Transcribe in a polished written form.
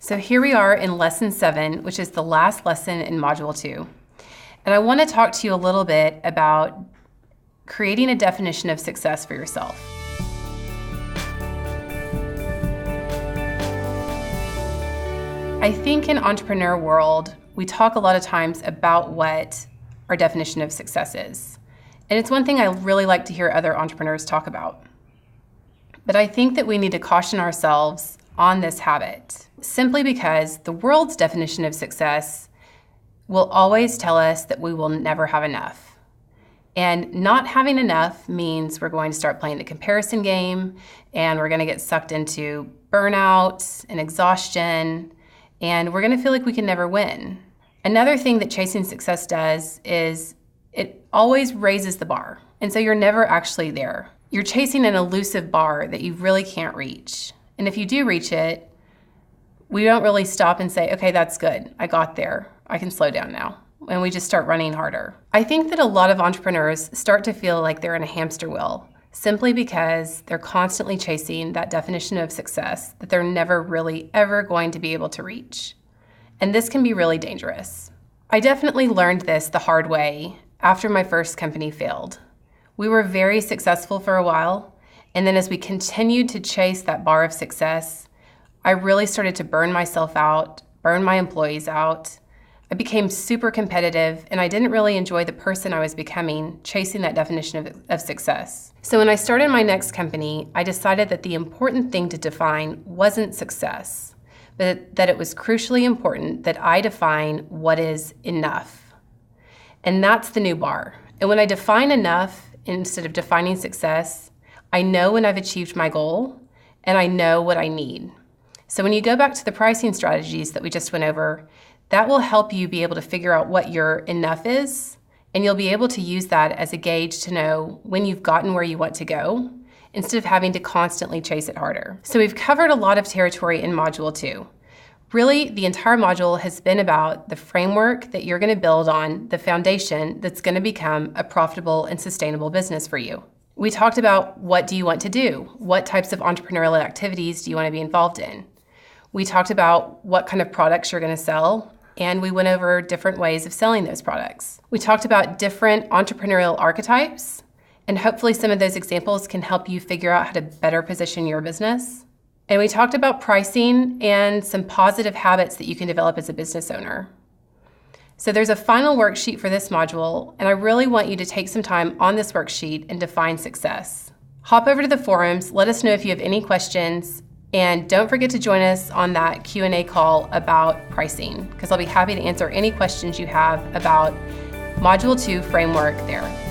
So here we are in lesson 7, which is the last lesson in module 2. And I want to talk to you a little bit about creating a definition of success for yourself. I think in entrepreneur world, we talk a lot of times about what our definition of success is. And it's one thing I really like to hear other entrepreneurs talk about. But I think that we need to caution ourselves on this habit, simply because the world's definition of success will always tell us that we will never have enough. And not having enough means we're going to start playing the comparison game, and we're going to get sucked into burnout and exhaustion, and we're going to feel like we can never win. Another thing that chasing success does is it always raises the bar. And so you're never actually there. You're chasing an elusive bar that you really can't reach. And if you do reach it, we don't really stop and say, okay, that's good. I got there. I can slow down now. And we just start running harder. I think that a lot of entrepreneurs start to feel like they're in a hamster wheel simply because they're constantly chasing that definition of success that they're never really ever going to be able to reach. And this can be really dangerous. I definitely learned this the hard way after my first company failed. We were very successful for a while, and then as we continued to chase that bar of success, I really started to burn myself out, burn my employees out. I became super competitive, and I didn't really enjoy the person I was becoming, chasing that definition of success. So when I started my next company, I decided that the important thing to define wasn't success, but that it was crucially important that I define what is enough. And that's the new bar. And when I define enough instead of defining success, I know when I've achieved my goal, and I know what I need. So when you go back to the pricing strategies that we just went over, that will help you be able to figure out what your enough is, and you'll be able to use that as a gauge to know when you've gotten where you want to go, instead of having to constantly chase it harder. So we've covered a lot of territory in Module 2. Really, the entire module has been about the framework that you're going to build on, the foundation that's going to become a profitable and sustainable business for you. We talked about what do you want to do? What types of entrepreneurial activities do you want to be involved in? We talked about what kind of products you're going to sell, and we went over different ways of selling those products. We talked about different entrepreneurial archetypes, and hopefully some of those examples can help you figure out how to better position your business. And we talked about pricing and some positive habits that you can develop as a business owner. So there's a final worksheet for this module, and I really want you to take some time on this worksheet and define success. Hop over to the forums, let us know if you have any questions, and don't forget to join us on that Q&A call about pricing, because I'll be happy to answer any questions you have about Module 2 framework there.